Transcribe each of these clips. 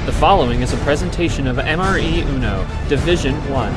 The following is a presentation of MRE Uno, Division 1.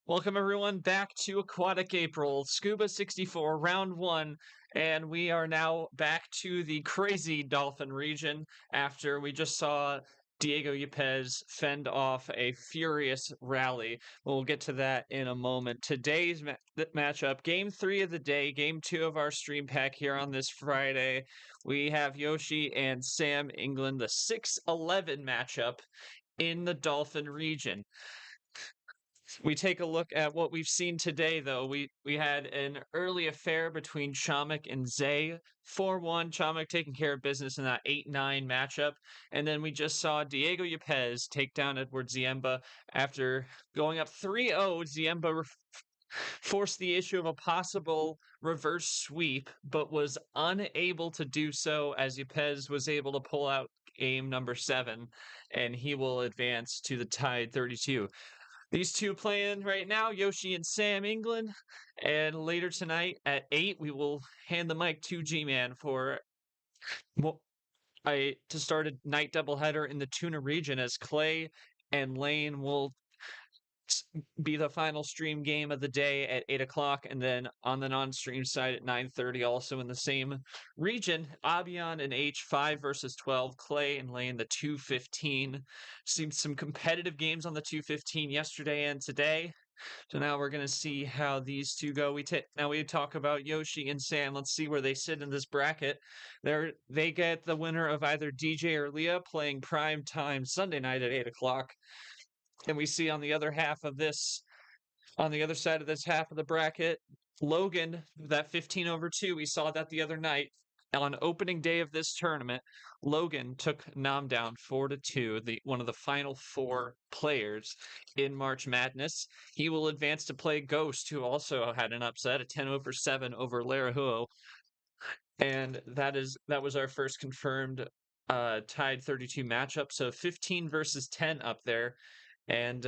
Welcome everyone back to Aquatic April, SCUBA 64, round 1, and we are now back to the crazy dolphin region after we just saw Diego Yepes fend off a furious rally. We'll get to that in a moment. Today's matchup, game 3 of the day, game 2 of our stream pack here on this Friday. We have Yoshi and Sam England, the 6-11 matchup in the dolphin region. We take a look at what we've seen today, though. We had an early affair between Chomik and Zay. 4-1, Chomik taking care of business in that 8-9 matchup. And then we just saw Diego Yepes take down Edward Ziemba. After going up 3-0, Ziemba forced the issue of a possible reverse sweep, but was unable to do so as Yepes was able to pull out game number 7, and he will advance to the tied 32. These two playing right now, Yoshi and Sam England. And later tonight at 8, we will hand the mic to G-Man for to start a night doubleheader in the Tuna region, as Clay and Lane will be the final stream game of the day at 8 o'clock, and then on the non-stream side at 9:30, also in the same region, Abyan and H 5 versus 12, Clay and Lane the 2:15. Seen some competitive games on the 2:15 yesterday and today. So now we're going to see how these two go. Now we talk about Yoshi and Sam. Let's see where they sit in this bracket. They get the winner of either DJ or Leah playing prime time Sunday night at 8 o'clock. And we see on the other half of this, on the other side of this half of the bracket, Logan, that 15/2, we saw that the other night. On opening day of this tournament, Logan took Nam down 4-2, one of the final 4 players in March Madness. He will advance to play Ghost, who also had an upset, a 10/7 over Larahuo. And that was our first confirmed tied 32 matchup. So 15 versus 10 up there. And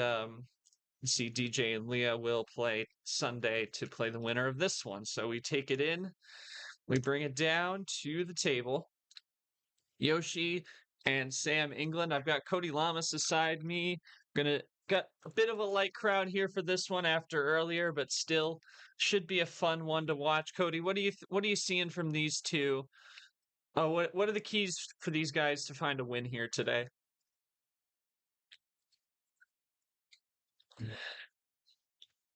see, DJ and Leah will play Sunday to play the winner of this one. So we take it in, we bring it down to the table. Yoshi and Sam England. I've got Cody Lamas beside me. Got a bit of a light crowd here for this one after earlier, but still should be a fun one to watch. Cody, what are you seeing from these two? What are the keys for these guys to find a win here today?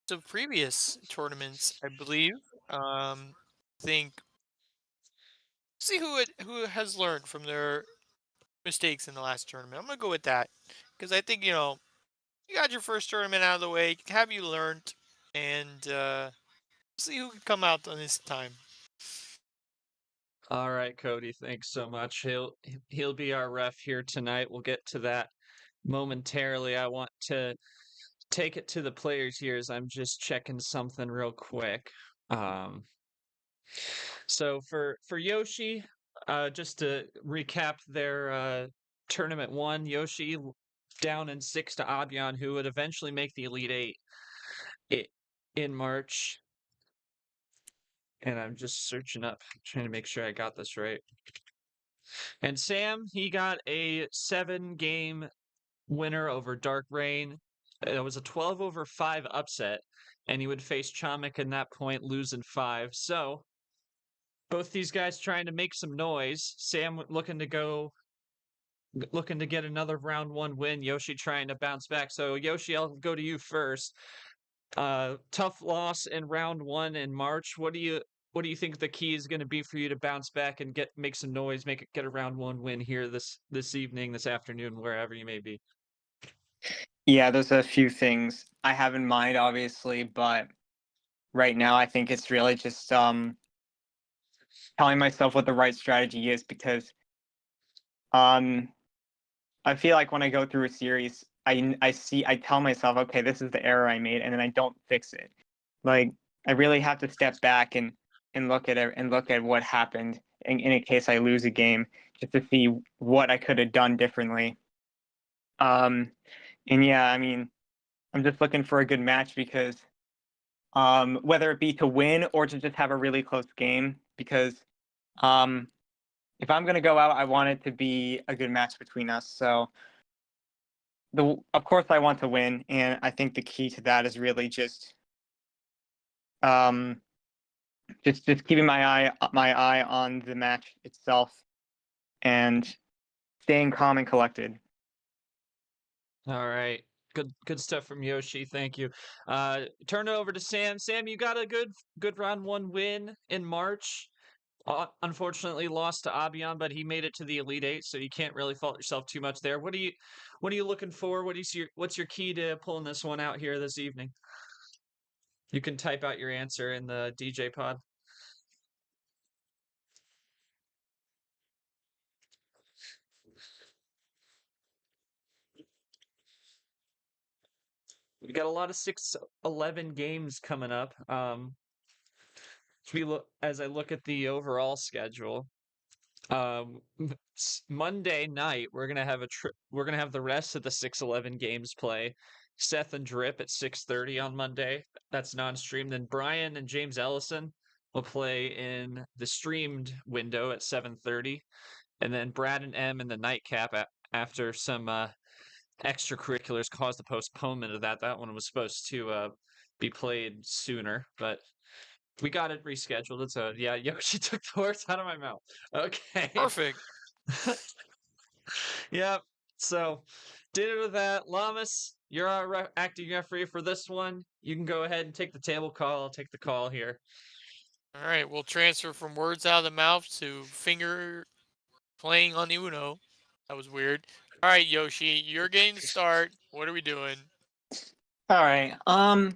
So previous tournaments, I believe. Think see who has learned from their mistakes in the last tournament. I'm gonna go with that because I think you got your first tournament out of the way. Have you learned, and see who can come out on this time. All right, Cody, thanks so much. He'll be our ref here tonight. We'll get to that momentarily. I want to take it to the players here as I'm just checking something real quick. So for Yoshi, just to recap their tournament 1, Yoshi down in 6 to Abyan, who would eventually make the Elite 8 in March. And I'm just searching up, trying to make sure I got this right. And Sam, he got a 7-game winner over Dark Rain. It was a 12/5 upset, and he would face Chomik in that point, losing 5. So both these guys trying to make some noise. Sam looking to get another round 1 win. Yoshi trying to bounce back. So Yoshi, I'll go to you first. Tough loss in round 1 in March. What do you think the key is going to be for you to bounce back and make some noise, get a round 1 win here this evening, this afternoon, wherever you may be? Yeah, there's a few things I have in mind, obviously, but right now I think it's really just telling myself what the right strategy is, because um I feel like when I go through a series, I tell myself, okay, this is the error I made, and then I don't fix it. Like, I really have to step back and look at it and look at what happened in a case I lose a game, just to see what I could have done differently. And yeah, I mean, I'm just looking for a good match, because whether it be to win or to just have a really close game, because um if I'm gonna go out, I want it to be a good match between us. So of course I want to win, and I think the key to that is really um just keeping my eye on the match itself, and staying calm and collected. All right. Good stuff from Yoshi. Thank you. Turn it over to Sam. Sam, you got a good round one win in March. Unfortunately lost to Abyan, but he made it to the Elite Eight, so you can't really fault yourself too much there. What are you looking for? What's your key to pulling this one out here this evening? You can type out your answer in the DJ pod. We got a lot of 6-11 games coming up. As I look at the overall schedule, Monday night we're gonna have we're gonna have the rest of the 6-11 games play. Seth and Drip at 6:30 on Monday. That's non-streamed. Then Brian and James Ellison will play in the streamed window at 7:30, and then Brad and M in the nightcap after some extracurriculars caused the postponement of that. That one was supposed to be played sooner, but we got it rescheduled. It's yeah, Yoshi took the words out of my mouth. Okay. Perfect. Yep. So did it with that. Lamas, you're our acting referee for this one. You can go ahead and take the table call. I'll take the call here. All right, we'll transfer from words out of the mouth to finger playing on the Uno. That was weird. All right, Yoshi, you're getting to start. What are we doing? All right. I'm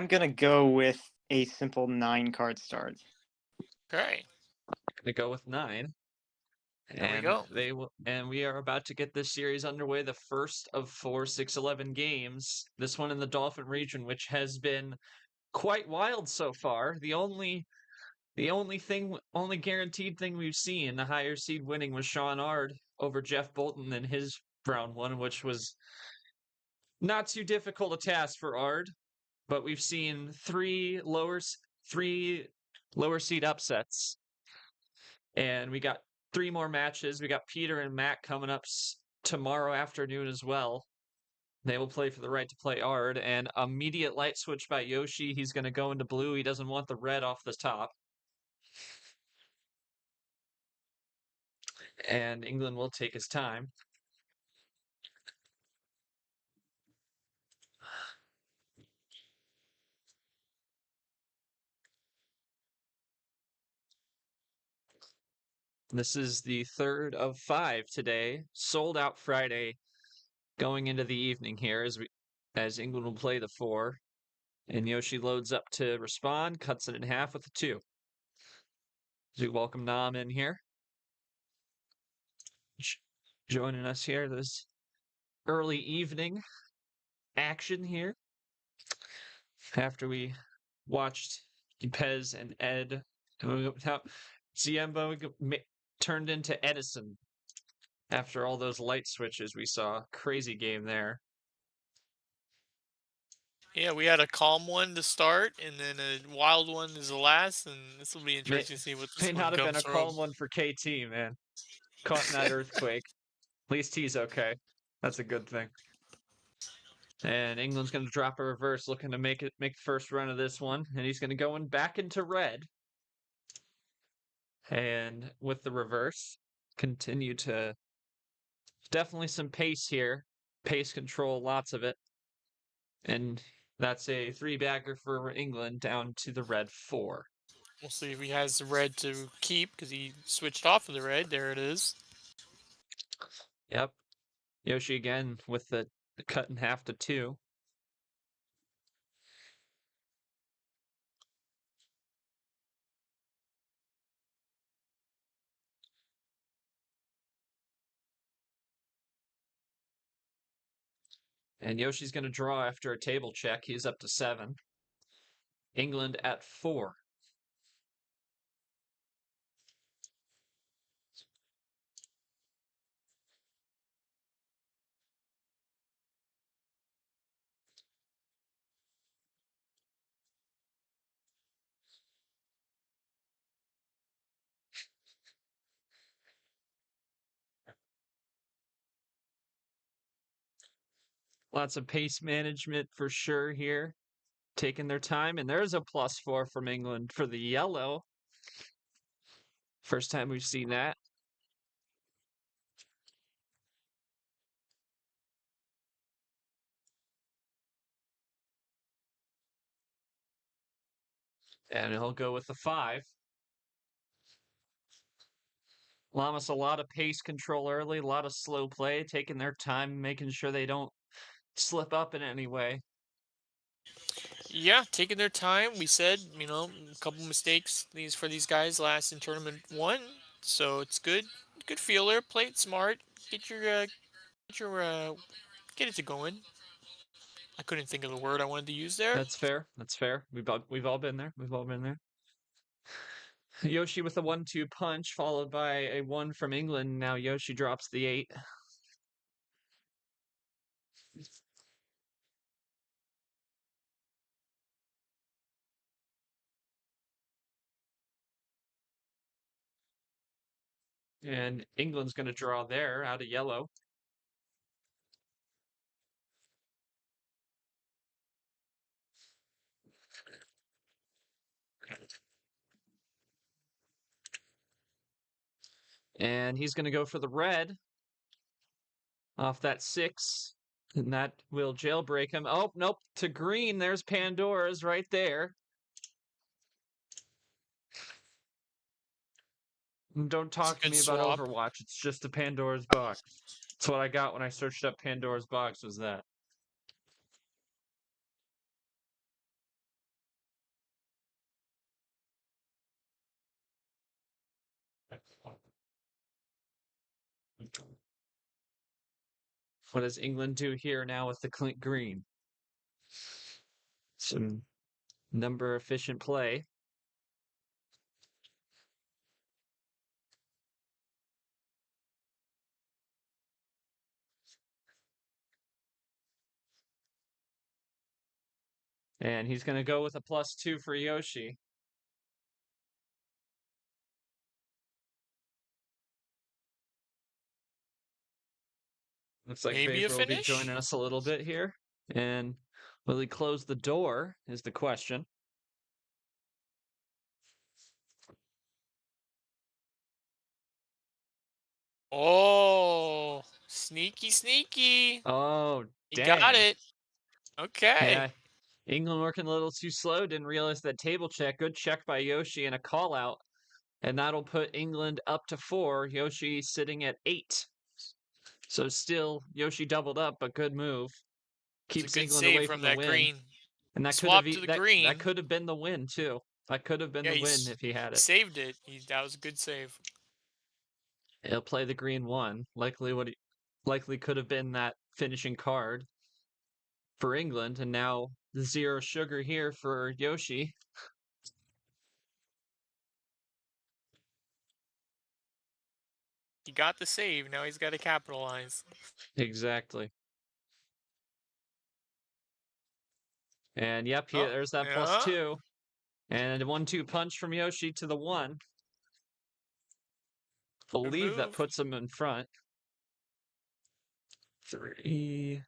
gonna go with a simple 9-card start. Okay, Gonna go with 9. there we And go. we are about to get this series underway, the first of 4 6-11 games. This one in the Dolphin region, which has been quite wild so far. The only guaranteed thing we've seen, the higher seed winning, was Sean Ard over Jeff Bolton in his round one, which was not too difficult a task for Ard. But we've seen three lower seed upsets, and we got 3 more matches. We got Peter and Matt coming up tomorrow afternoon as well. They will play for the right to play Ard, and immediate light switch by Yoshi. He's going to go into blue. He doesn't want the red off the top. And England will take his time. This is the third of 5 today. Sold out Friday going into the evening here as England will play the 4. And Yoshi loads up to respond, cuts it in half with a 2. So we welcome Nam in here. Joining us here this early evening action here. After we watched Pez and Ed, how Ziemba turned into Edison after all those light switches we saw. Crazy game there. Yeah, we had a calm one to start, and then a wild one is the last, and this will be interesting to see what May this one not have been comes a from. calm one for KT, man. Caught in that earthquake. At least he's okay. That's a good thing. And England's going to drop a reverse, looking to make the first run of this one, and he's going to go back into red. And with the reverse, continue to definitely some pace here, pace control, lots of it, and that's a 3-bagger for England down to the red 4. We'll see if he has the red to keep because he switched off of the red. There it is. Yep. Yoshi again with the cut in half to 2. And Yoshi's going to draw after a table check. He's up to 7. England at 4. Lots of pace management for sure here. Taking their time. And there's a +4 from England for the yellow. First time we've seen that. And he'll go with the 5. Lamas, a lot of pace control early, a lot of slow play, taking their time, making sure they don't slip up in any way. Yeah, taking their time. We said, a couple mistakes for these guys last in tournament 1, so it's good. Good feeler. Play it smart. Get it to going. I couldn't think of the word I wanted to use there. That's fair. That's fair. We've all been there. We've all been there. Yoshi with a 1-2 punch, followed by a 1 from England. Now Yoshi drops the 8. And England's going to draw there out of yellow. And he's going to go for the red off that 6. And that will jailbreak him. Oh, nope. To green. There's Pandora's right there. Don't talk to me about swap. Overwatch. It's just a Pandora's box. That's what I got when I searched up Pandora's box, was that. What does England do here now with the Clint Green? Some number efficient play. And he's going to go with a +2 for Yoshi. Looks like Maybe a Vapor will be finish? joining us a little bit here. And will he close the door is the question. Oh, sneaky, sneaky. Oh, He dang. got it. Okay. Yeah. England working a little too slow. Didn't realize that table check. Good check by Yoshi and a call out. And that'll put England up to 4. Yoshi sitting at 8. So still, Yoshi doubled up, but good move. Keeps It's a good England save away from from the that win. green. And that Swap could to have the green. that could have been the win too. That could have been the win if he had it. Saved it. That was a good save. He'll play the green 1. Likely could have been that finishing card for England, and now the 0 sugar here for Yoshi. He got the save. Now he's got to capitalize. Exactly. And yep, there's that +2. And a 1-2 punch from Yoshi to the 1. Believe that puts him in front. 3,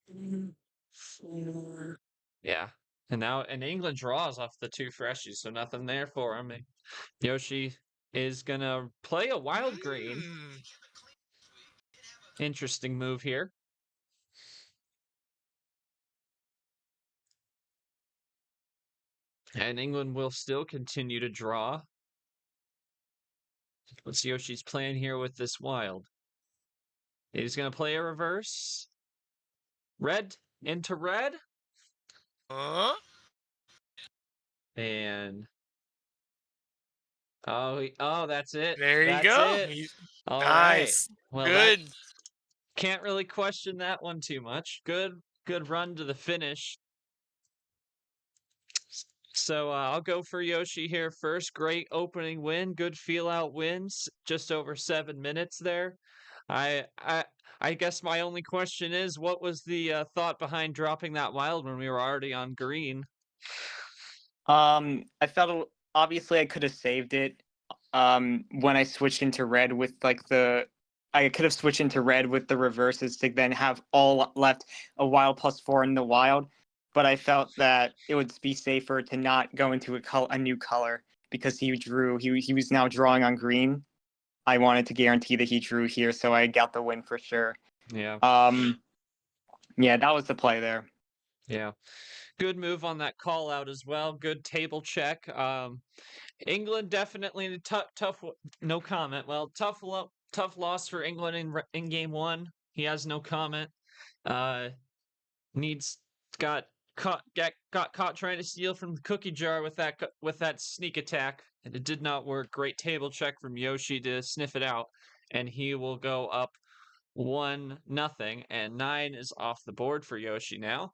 2, 4. Yeah. And England draws off the 2 freshies, so nothing there for him. Yoshi is gonna play a wild green. Interesting move here. And England will still continue to draw. What's Yoshi's plan here with this wild? He's gonna play a reverse. Red into red. And oh, that's it. There you That's go. it. All nice. right. Well, Good. Can't really question that one too much. Good run to the finish. So I'll go for Yoshi here first. Great opening win, good feel out wins, just over 7 minutes there. I I I guess my only question is, what was the thought behind dropping that wild when we were already on green? I felt obviously I could have saved it. When I switched into red with I could have switched into red with the reverses to then have all left a wild +4 in the wild. But I felt that it would be safer to not go into a new color because he was now drawing on green. I wanted to guarantee that he drew here, so I got the win for sure. Yeah, Yeah, that was the play there. yeah. Good move on that call out as well. Good table check. England definitely tough. No comment. Well, tough loss for England in game one. He has no comment. Uh, needs got caught trying to steal from the cookie jar with that sneak attack, and it did not work. Great table check from Yoshi to sniff it out, and he will go up 1-0, and 9 is off the board for Yoshi now.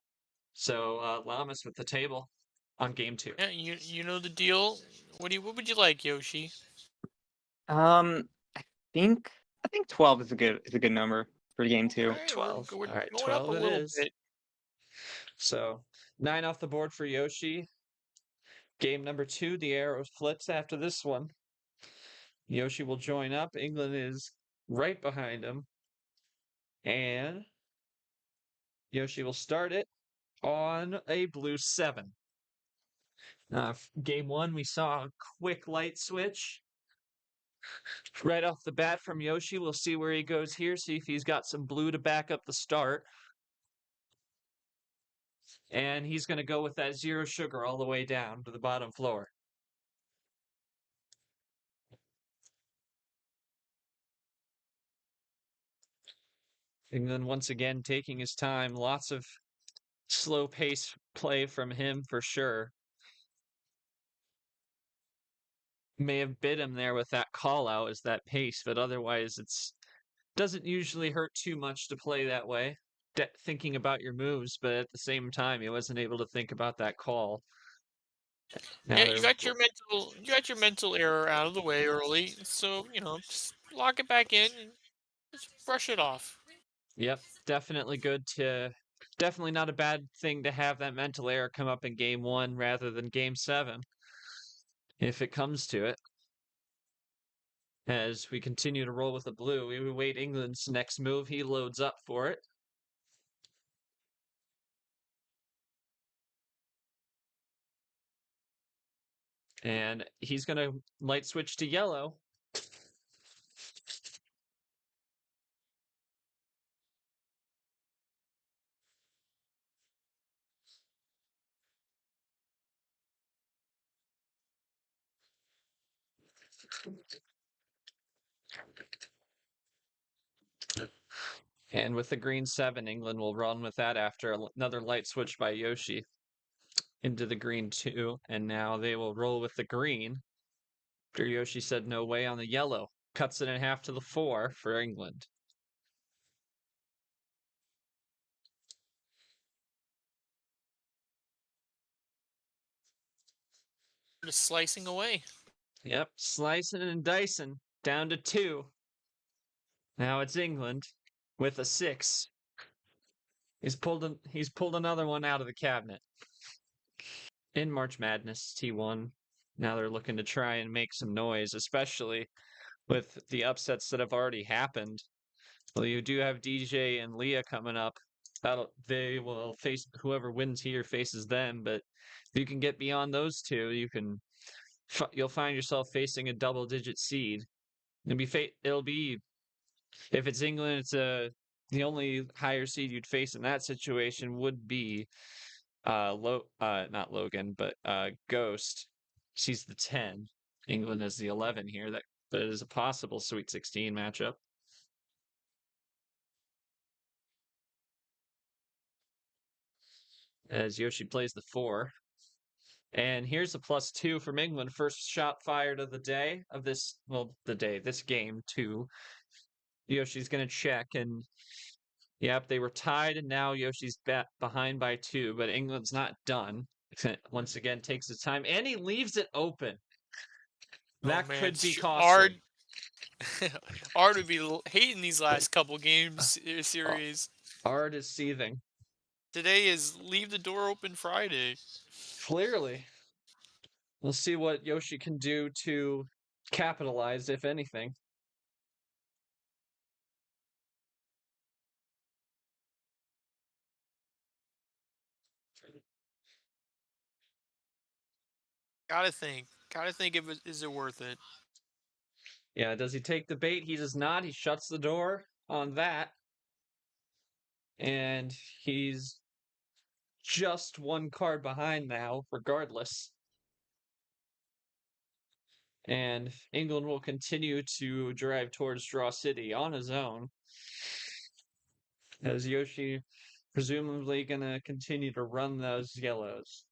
So Lamas with the table on game two. Yeah, you know the deal. What would you like, Yoshi? I think 12 is a good number for game two. All right, 12. We're All right, going up 12 a it little is. bit. So 9 off the board for Yoshi. Game number 2, the arrow flips after this one. Yoshi will join up. England is right behind him. And Yoshi will start it on a blue 7. Game 1, we saw a quick light switch. Right off the bat from Yoshi, we'll see where he goes here, see if he's got some blue to back up the start. And he's going to go with that 0 sugar all the way down to the bottom floor. England once again taking his time. Lots of slow pace play from him for sure. May have bit him there with that call out as that pace, but otherwise it's doesn't usually hurt too much to play that way. Thinking about your moves, but at the same time, he wasn't able to think about that call. Now Yeah, you got your mental error out of the way early, so just lock it back in and just brush it off. Yep, definitely definitely not a bad thing to have that mental error come up in game 1 rather than game 7, if it comes to it. As we continue to roll with the blue, we wait England's next move. He loads up for it. And he's going to light switch to yellow. And with the green 7, England will run with that after another light switch by Yoshi into the green 2. And now they will roll with the green. After Yoshi said no way on the yellow. Cuts it in half to the 4 for England. Just slicing away. Yep, slicing and dicing down to 2. Now it's England with a 6. He's pulled another one out of the cabinet. In March Madness T1, now they're looking to try and make some noise, especially with the upsets that have already happened. Well, you do have DJ and Leah coming up. They will face whoever wins here faces them, but if you can get beyond those two, you'll find yourself facing a double-digit seed. It'll be if it's England, the only higher seed you'd face in that situation would be not Logan, but Ghost. She's the 10. England is the 11 here. But it is a possible Sweet 16 matchup. As Yoshi plays the 4. And here's a +2 from England. First shot fired of the day of this game too. Yoshi's gonna check, and yep, they were tied, and now Yoshi's behind by 2, but England's not done. Once again, takes his time, and he leaves it open. That oh man, could be Ard costly. Ard would be hating these last couple games series. Ard is seething. Today is leave the door open Friday. Clearly. We'll see what Yoshi can do to capitalize, if anything. Gotta think if is it worth it. Yeah, does he take the bait? He does not. He shuts the door on that. And he's just 1 card behind now, regardless. And England will continue to drive towards Draw City on his own. As Yoshi presumably gonna continue to run those yellows.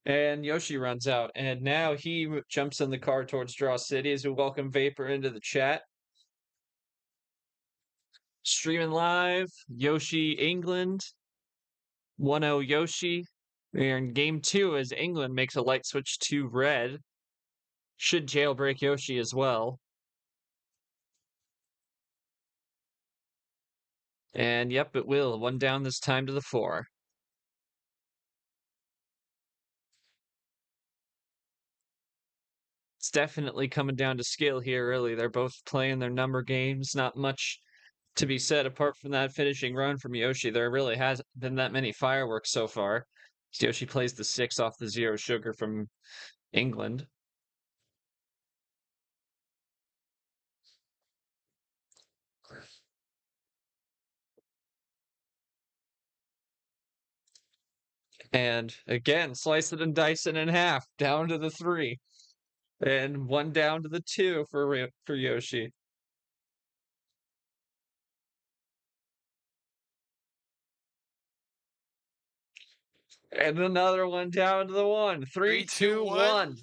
And Yoshi runs out, and now he jumps in the car towards Draw City as we welcome Vapor into the chat. Streaming live, Yoshi England, 1-0 Yoshi. We're in game 2 as England makes a light switch to red. Should jailbreak Yoshi as well. And yep, it will. 1 down this time to the 4. It's definitely coming down to skill here, really. They're both playing their number games. Not much to be said apart from that finishing run from Yoshi. There really hasn't been that many fireworks so far. Yoshi plays the 6 off the 0 sugar from England. And again, slice it and dice it in half, down to the 3. And 1 down to the 2 for Yoshi. And another 1 down to the 1. 3, 2, 1.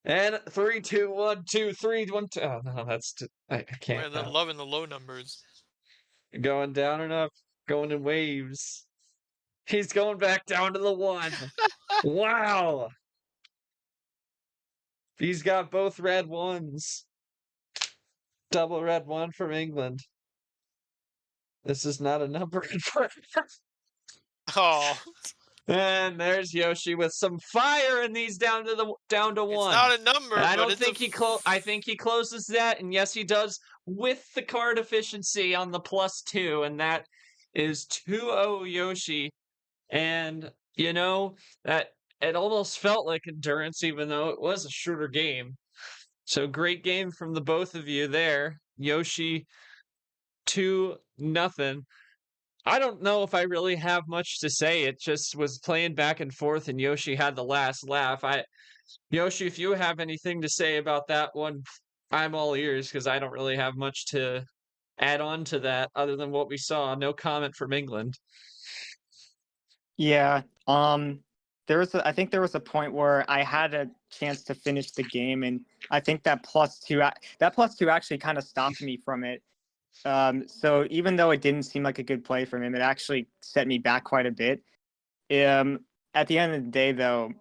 And 3, 2, 1, 2, 3, 1, 2. Oh no, that's I can't. Man, they're loving the low numbers. Going down and up, going in waves. He's going back down to the 1. Wow. He's got both red 1s. Double red 1 from England. This is not a number in front. Oh, And there's Yoshi with some fire, and these down to 1. it's not a number. And I but don't it's think I think he closes that, and yes, he does with the card efficiency on the +2, and that is 2-0 Yoshi. And you know that it almost felt like endurance, even though it was a shorter game. So great game from the both of you there, Yoshi. 2-0. I don't know if I really have much to say. It just was playing back and forth, and Yoshi had the last laugh. Yoshi, if you have anything to say about that one, I'm all ears because I don't really have much to add on to that other than what we saw. No comment from England. Yeah. I think there was a point where I had a chance to finish the game, and I think that +2 actually kind of stopped me from it. So even though it didn't seem like a good play from him, it actually set me back quite a bit. At the end of the day, though,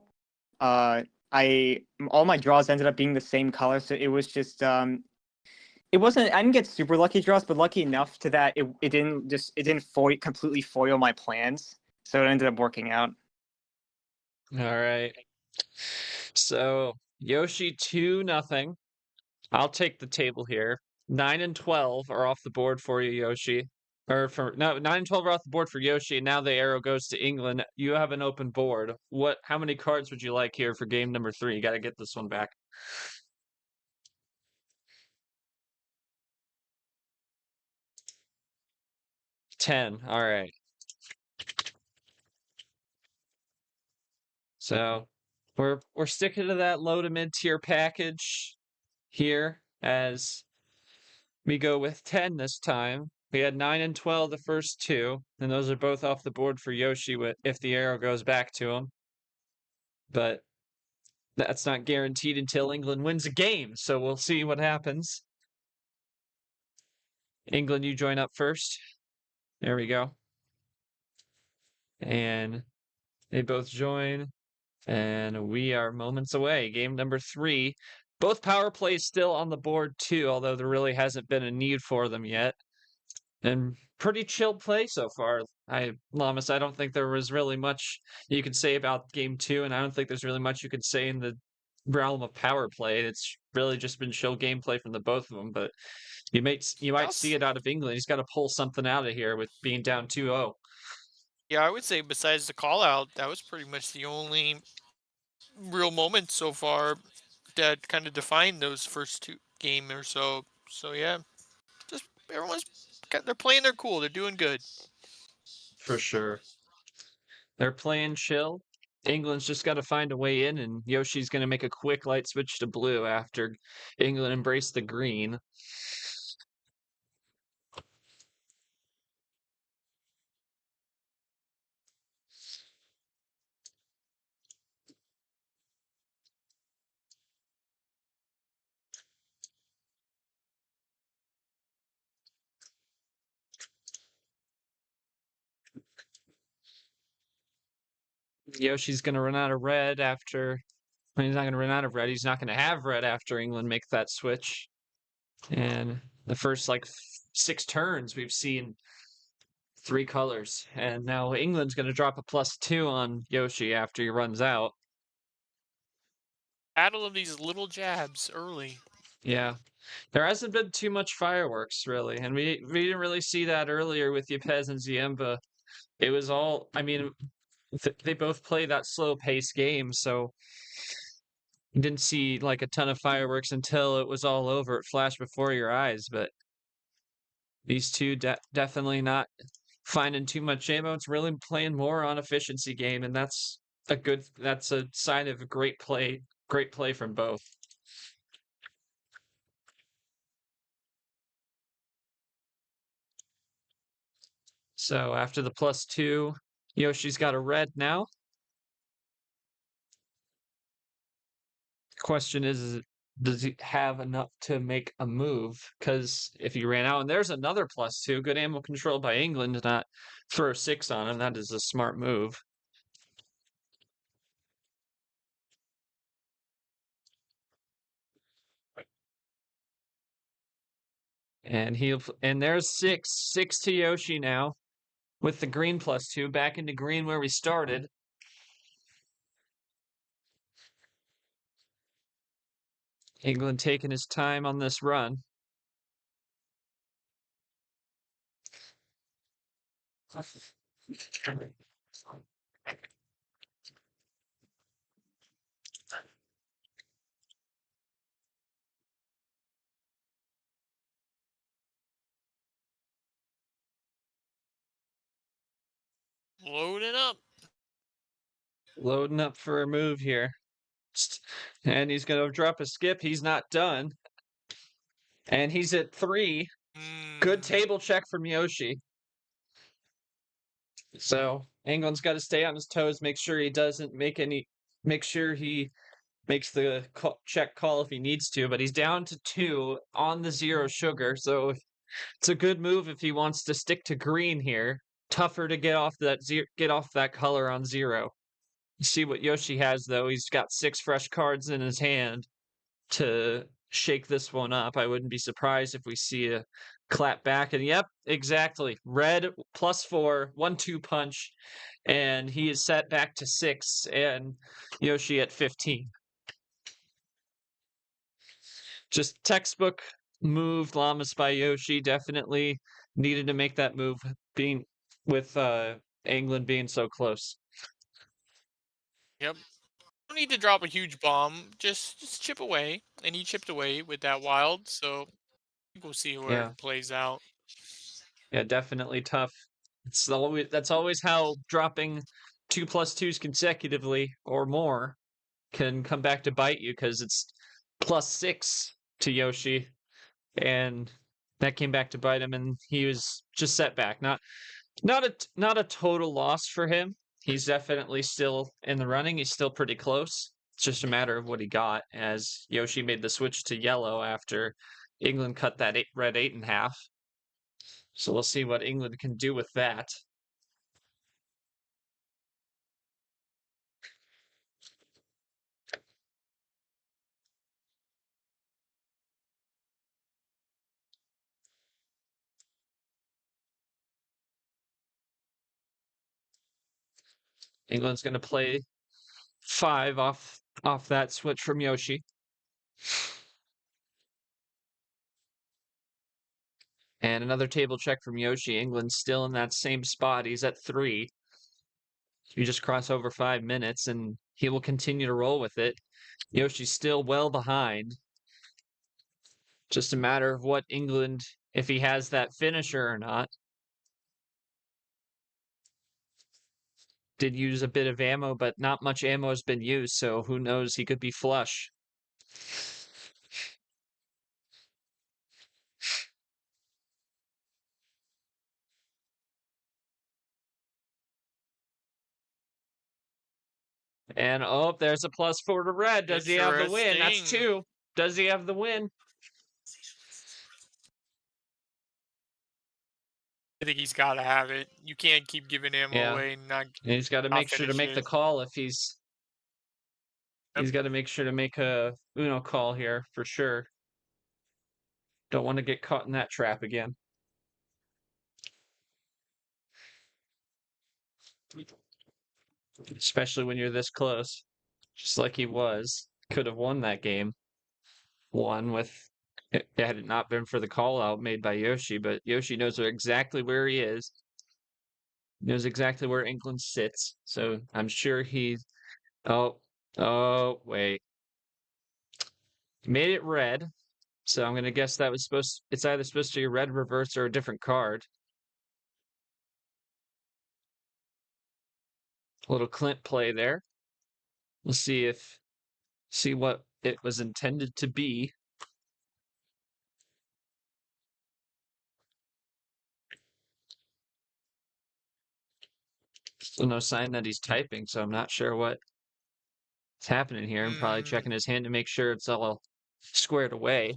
all my draws ended up being the same color, so it was just I didn't get super lucky draws, but lucky enough to that it didn't completely foil my plans, so it ended up working out. All right. So Yoshi 2-0. I'll take the table here. 9 and 12 are off the board for you, Yoshi. 9 and 12 are off the board for Yoshi, and now the arrow goes to England. You have an open board. How many cards would you like here for game number 3? You got to get this one back. 10. All right. So we're sticking to that low to mid tier package here as we go with 10 this time. We had 9 and 12 the first two, and those are both off the board for Yoshi if the arrow goes back to him. But that's not guaranteed until England wins a game, so we'll see what happens. England, you join up first. There we go. And they both join. And we are moments away. Game number 3. Both power plays still on the board too, although there really hasn't been a need for them yet. And pretty chill play so far. Lamas, I don't think there was really much you could say about game 2, and I don't think there's really much you could say in the realm of power play. It's really just been chill gameplay from the both of them, but you might see it out of England. He's got to pull something out of here with being down 2-0. Yeah, I would say besides the call out, that was pretty much the only real moment so far that kind of defined those first two game or so. So yeah, just they're playing their cool. They're doing good. For sure. They're playing chill. England's just got to find a way in, and Yoshi's going to make a quick light switch to blue after England embraced the green. Yoshi's going to run out of red after. He's not going to run out of red. He's not going to have red after England make that switch. And the first 6 turns, we've seen 3 colors. And now England's going to drop a +2 on Yoshi after he runs out. Battle of these little jabs early. Yeah. There hasn't been too much fireworks, really. And we didn't really see that earlier with Yepes and Ziemba. It was all, I mean, they both play that slow pace game, so you didn't see a ton of fireworks until it was all over. It flashed before your eyes, but these two definitely not finding too much ammo. It's really playing more on efficiency game, and that's a sign of a great play from both. So after the +2, Yoshi's got a red now. Question is does he have enough to make a move? Because if he ran out, and there's another +2, good ammo control by England to not throw 6 on him. That is a smart move. And there's 6 to Yoshi now with the green +2 back into green where we started. England taking his time on this run. Loading up. Loading up for a move here. And he's going to drop a skip. He's not done. And he's at 3. Good table check from Yoshi. So England's got to stay on his toes, make sure he makes the check call if he needs to, but he's down to 2 on the 0 sugar. So it's a good move if he wants to stick to green here. Tougher to get off that color on 0. You see what Yoshi has though. He's got 6 fresh cards in his hand to shake this one up. I wouldn't be surprised if we see a clap back. And yep, exactly. Red +4, 1-2 punch, and he is set back to 6, and Yoshi at 15. Just textbook move, Lamas by Yoshi. Definitely needed to make that move, being with England being so close. Yep. Don't need to drop a huge bomb. Just chip away, and he chipped away with that wild. So we'll see where it plays out. Yeah, definitely tough. That's always how dropping 2 +2s consecutively or more can come back to bite you, because it's +6 to Yoshi, and that came back to bite him, and he was just set back. Not a total loss for him. He's definitely still in the running. He's still pretty close. It's just a matter of what he got, as Yoshi made the switch to yellow after England cut that red 8 in half. So we'll see what England can do with that. England's going to play 5 off that switch from Yoshi. And another table check from Yoshi. England's still in that same spot. He's at 3. You just cross over 5 minutes, and he will continue to roll with it. Yoshi's still well behind. Just a matter of what England, if he has that finisher or not. Did use a bit of ammo, but not much ammo has been used, so who knows? He could be flush. And oh, there's a +4 to red. Does he have the win? That's Interesting. 2. Does he have the win? I think he's got to have it. You can't keep giving ammo Yeah. away and not. And he's got to Not make sure to make finish the it. call if he's. Yep. He's got to make sure to make a Uno call here for sure. Don't want to get caught in that trap again. Especially when you're this close. Just like he was. Could have won that game. Won with. Had it not been for the call out made by Yoshi, but Yoshi knows exactly where he is. Knows exactly where England sits. So I'm sure he's. Oh, wait. Made it red. So I'm gonna guess that was it's either supposed to be a red reverse or a different card. A little Clint play there. We'll see what it was intended to be. Still no sign that he's typing, so I'm not sure what's happening here. I'm probably checking his hand to make sure it's all squared away.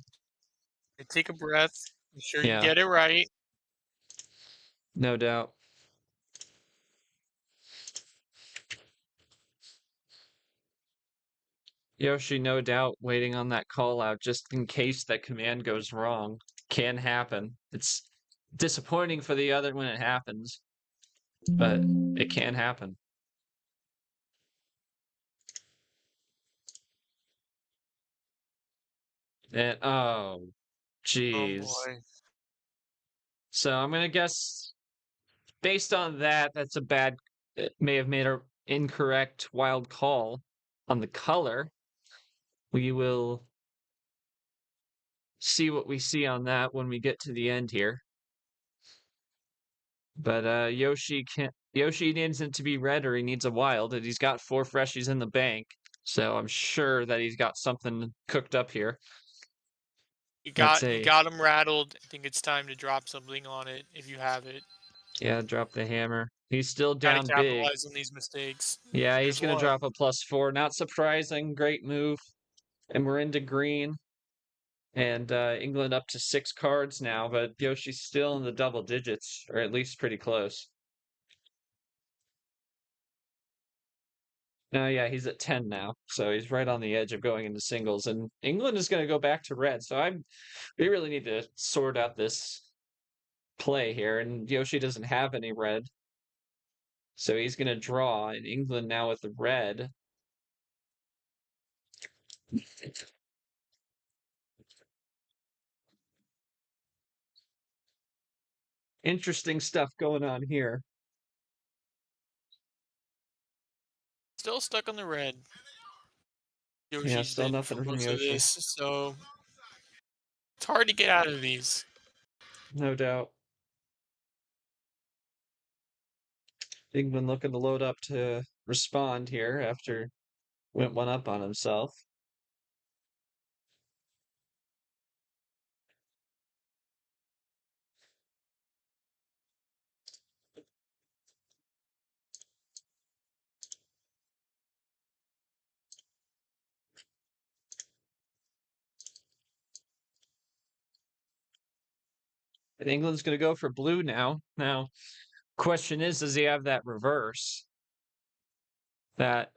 Take a breath. Make sure you Yeah. get it right. No doubt. Yoshi, no doubt, waiting on that call out just in case that command goes wrong. Can happen. It's disappointing for the other when it happens, but it can happen. And oh, Oh jeez. boy. So I'm gonna guess based on that, that's a bad. It may have made an incorrect wild call on the color. We will see what we see on that when we get to the end here. But Yoshi needs it to be red or he needs a wild, and he's got 4 freshies in the bank. So I'm sure that he's got something cooked up here. You That's got him rattled. I think it's time to drop something on it if you have it. Yeah, drop the hammer. He's still Gotta down big. capitalize on these mistakes. Yeah, he's There's gonna one. drop a +4. Not surprising. Great move. And we're into green. And England up to 6 cards now, but Yoshi's still in the double digits, or at least pretty close. No, yeah, he's at 10 now, so he's right on the edge of going into singles. And England is going to go back to red, so we really need to sort out this play here. And Yoshi doesn't have any red, so he's going to draw. And England now with the red. Interesting stuff going on here. Still stuck on the red. Yeah, Yoshi's still been nothing for from most of Yoshi. this, so it's hard to get out of these. No doubt. England looking to load up to respond here after went one up on himself. And England's going to go for blue now. Now, question is, does he have that reverse that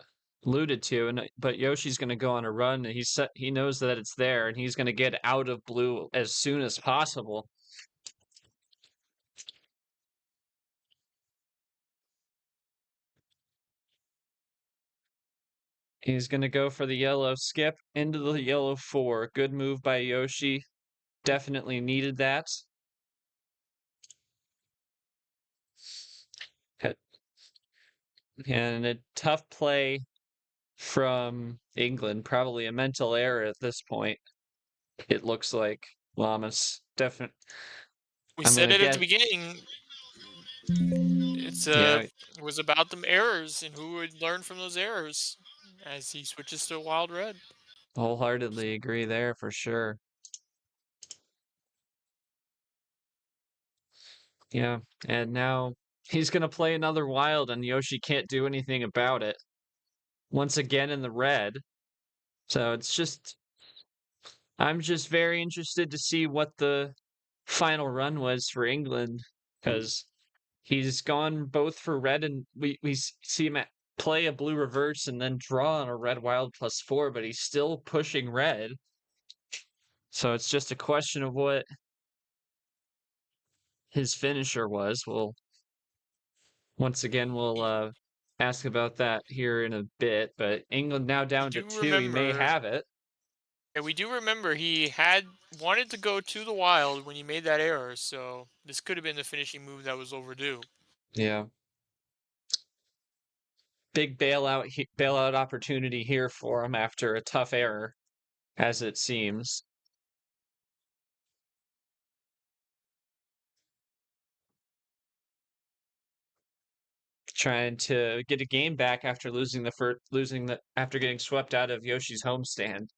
alluded to? And but Yoshi's going to go on a run. And he knows that it's there, and he's going to get out of blue as soon as possible. He's going to go for the yellow skip into the yellow 4. Good move by Yoshi. Definitely needed that. And a tough play from England. Probably a mental error at this point. It looks like Lamas definitely. We I'm said gonna it at guess. the beginning. Yeah, It was about them errors and who would learn from those errors as he switches to wild red. wholeheartedly agree there for sure. Yeah, and now he's gonna play another wild, and Yoshi can't do anything about it. Once again in the red. So it's just, I'm just very interested to see what the final run was for England, because he's gone both for red, and we see him play a blue reverse and then draw on a red wild +4, but he's still pushing red. So it's just a question of what his finisher was. Once again, we'll ask about that here in a bit. But England now down to 2. He may have it. Yeah, we do remember he had wanted to go to the wild when he made that error, so this could have been the finishing move that was overdue. Yeah. Big bailout opportunity here for him after a tough error, as it seems. Trying to get a game back after after getting swept out of Yoshi's homestand.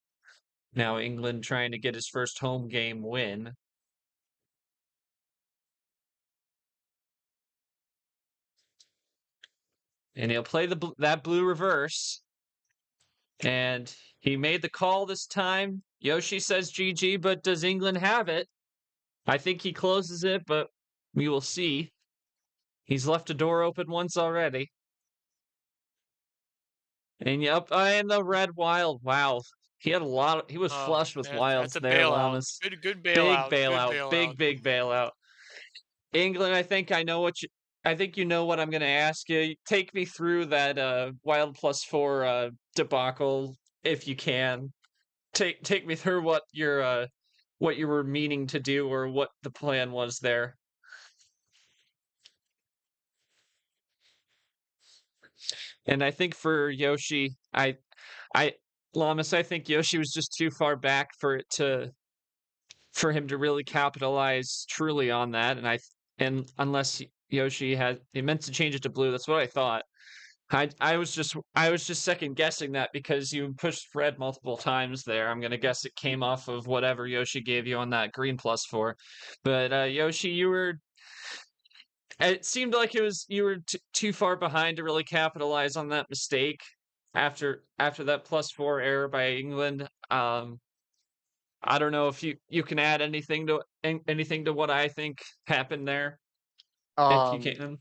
Now England trying to get his first home game win. And he'll play that blue reverse. And he made the call this time. Yoshi says GG, but does England have it? I think he closes it, but we will see. He's left a door open once already. And yep, and the red wild. Wow. He had a lot. He was flush with wilds That's a there, bailout. Lamas. Good Big bailout. bailout. Big bailout. England, I think you know what I'm gonna ask you. Take me through that wild +4 debacle if you can. Take me through what you were meaning to do or what the plan was there. And I think for Yoshi, Lamas, I think Yoshi was just too far back for him to really capitalize truly on that. And unless Yoshi he meant to change it to blue, that's what I thought. I was just second guessing that because you pushed red multiple times there. I'm gonna guess it came off of whatever Yoshi gave you on that green +4. But Yoshi, it seemed like you were too far behind to really capitalize on that mistake after that +4 error by England. I don't know if you can add anything to what I think happened there, if you can.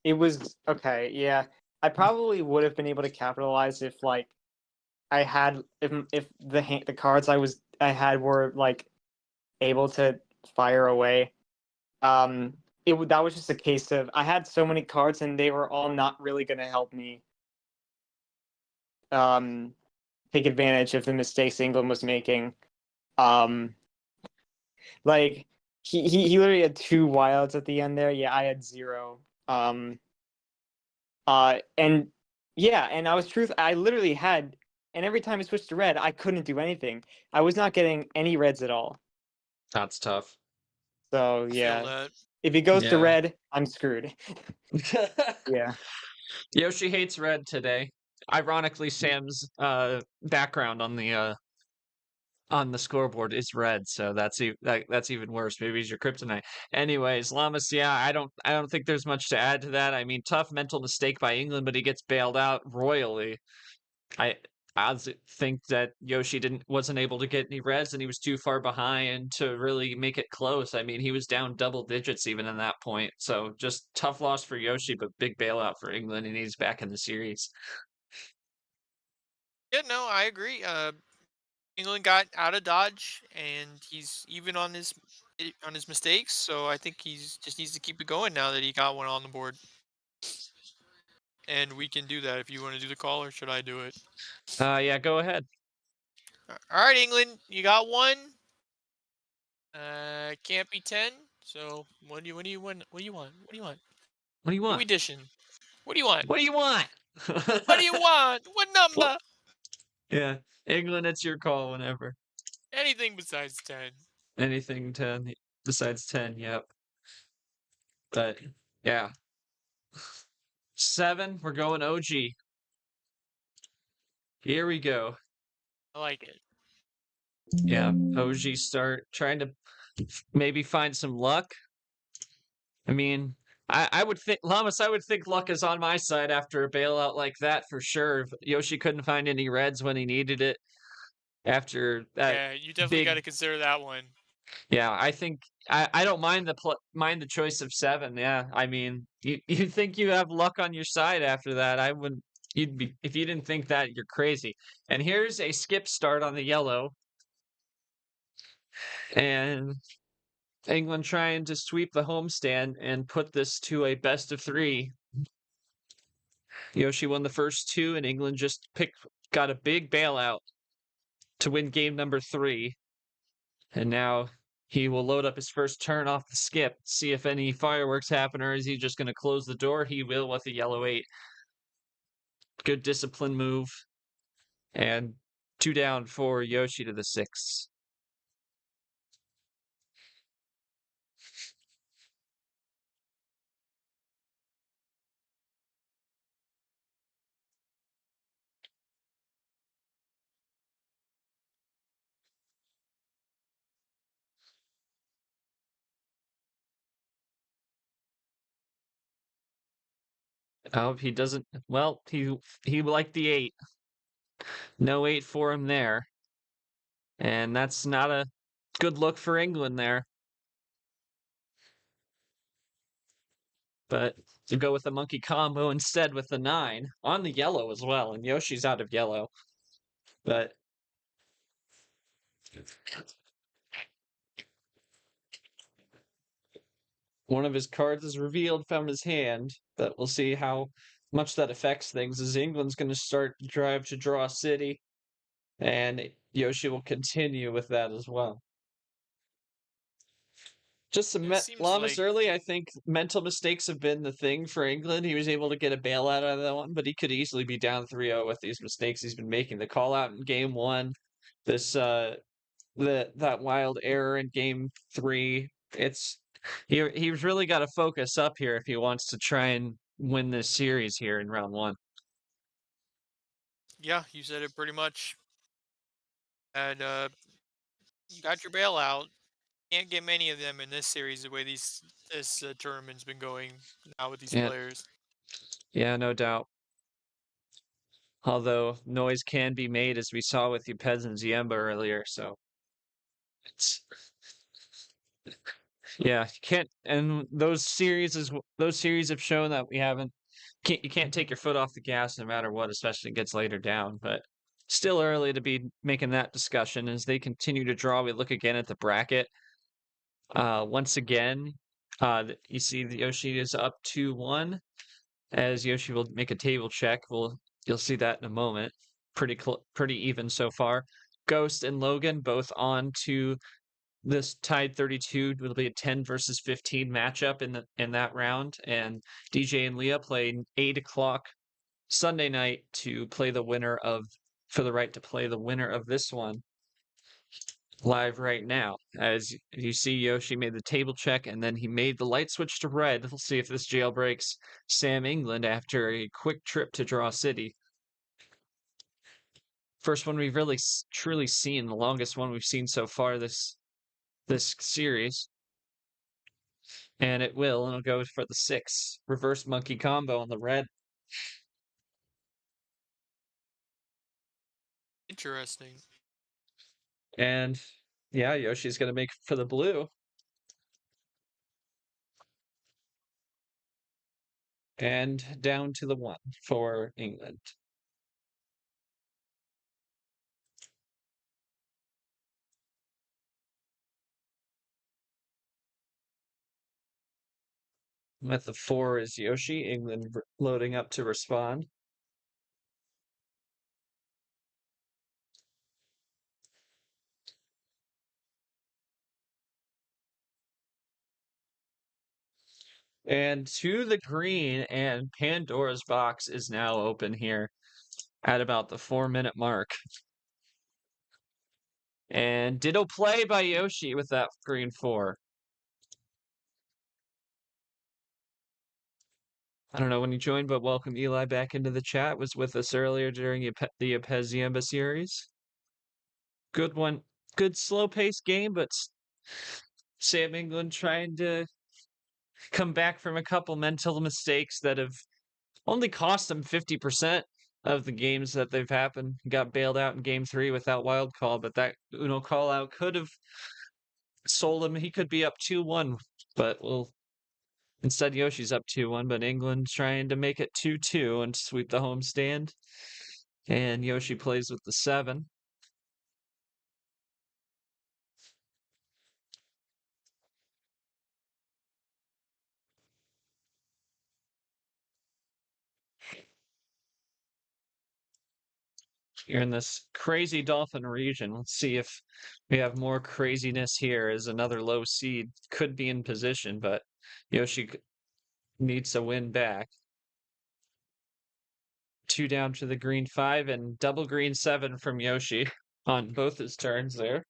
It was okay. Yeah, I probably would have been able to capitalize if like I had if the cards I had were like able to fire away. That was just a case of I had so many cards and they were all not really going to help me take advantage of the mistakes England was making. Like he literally had 2 wilds at the end there. Yeah, I had 0. And yeah, and I literally had, and every time I switched to red, I couldn't do anything. I was not getting any reds at all. That's tough. So yeah, if he goes to red, I'm screwed. Yeah. Yoshi hates red today. Ironically, Sam's background on the scoreboard is red, so that's even worse. Maybe he's your kryptonite. Anyways, Lamas, yeah, I don't think there's much to add to that. I mean, tough mental mistake by England, but he gets bailed out royally. odds think that Yoshi wasn't able to get any reds and he was too far behind to really make it close. I mean, he was down double digits even in that point. So just tough loss for Yoshi, but big bailout for England, and he's back in the series. Yeah, no, I agree. England got out of dodge, and he's even on his mistakes. So I think he's just needs to keep it going now that he got one on the board. And we can do that if you want to do the call, or should I do it? Yeah, go ahead. All right, England, you got one. Can't be 10. So what do you want? What do you want? What do you want? What do you What are want? we dishing? What do you want? What do you want? What do you want? What number? Yeah, England, it's your call whenever. Anything besides 10. Anything 10 besides 10, yep. But yeah. 7, we're going OG. Here we go. I like it. Yeah, OG start trying to maybe find some luck. I mean, I would think, Lamas, I would think luck is on my side after a bailout like that for sure. If Yoshi couldn't find any reds when he needed it after that Yeah, you definitely got to big. consider that one. Yeah, I think I don't mind the choice of 7. Yeah, I mean, you think you have luck on your side after that. I wouldn't. You'd be if you didn't think that, you're crazy. And here's a skip start on the yellow, and England trying to sweep the homestand and put this to a best of 3. Yoshi won the first 2, and England just got a big bailout to win game number 3. And now he will load up his first turn off the skip, see if any fireworks happen, or is he just going to close the door? He will with a yellow 8. Good discipline move. And 2 down for Yoshi to the 6. Oh, he doesn't. Well, he liked the 8. No 8 for him there. And that's not a good look for England there. But to go with the monkey combo instead with the 9 on the yellow as well. And Yoshi's out of yellow. But one of his cards is revealed from his hand, but we'll see how much that affects things as England's going to start to drive to draw city, and Yoshi will continue with that as well. Just some It seems Lamas like early, I think mental mistakes have been the thing for England. He was able to get a bailout out of that one, but he could easily be down 3-0 with these mistakes he's been making. The call out in game 1, this that wild error in game 3. He's really got to focus up here if he wants to try and win this series here in round 1. yeah, you said it pretty much. And you got your bailout. Can't get many of them in this series the way this tournament's been going now with these Yeah, players. yeah, no doubt. Although noise can be made, as we saw with Yupez and Ziemba earlier, so it's yeah, you can't. And those series have shown that you can't take your foot off the gas no matter what, especially it gets later down. But still early to be making that discussion as they continue to draw. We look again at the bracket. Once again, you see the Yoshi is up 2-1 as Yoshi will make a table check. You'll see that in a moment. Pretty even so far. Ghost and Logan both on to this tied 32. It'll be a 10 versus 15 matchup in that round, and DJ and Leah play 8 o'clock Sunday night for the right to play the winner of this one live right now. As you see, Yoshi made the table check, and then he made the light switch to red. We'll see if this jailbreaks Sam England after a quick trip to Draw City. First one we've really truly seen, the longest one we've seen so far this series. And it'll go for the 6. Reverse monkey combo on the red. Interesting. And yeah, Yoshi's going to make for the blue. And down to the 1 for England. With the 4 is Yoshi. England loading up to respond. And to the green, and Pandora's box is now open here at about the 4-minute mark. And ditto play by Yoshi with that green 4. I don't know when you joined, but welcome Eli back into the chat. Was with us earlier during the Apeziemba series. Good one. Good slow-paced game, but Sam England trying to come back from a couple mental mistakes that have only cost them 50% of the games that they've happened. Got bailed out in game 3 without wild call, but that Uno call out could have sold him. He could be up 2-1, but instead Yoshi's up 2-1, but England's trying to make it 2-2 and sweep the homestand. And Yoshi plays with the 7. You're in this crazy dolphin region. Let's see if we have more craziness here as another low seed could be in position, but Yoshi needs to win back. 2 down to the green 5 and double green 7 from Yoshi on both his turns there.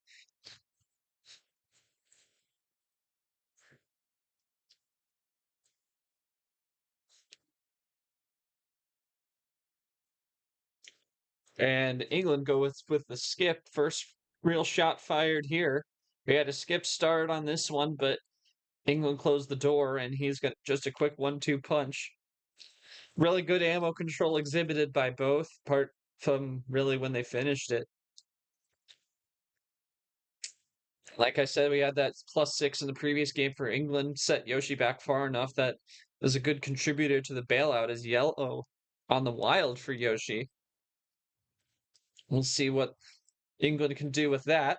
And England go with the skip. First real shot fired here. We had a skip start on this one, but England closed the door, and he's got just a quick 1-2 punch. Really good ammo control exhibited by both, apart from really when they finished it. Like I said, we had that +6 in the previous game for England, set Yoshi back far enough that was a good contributor to the bailout as yellow on the wild for Yoshi. We'll see what England can do with that.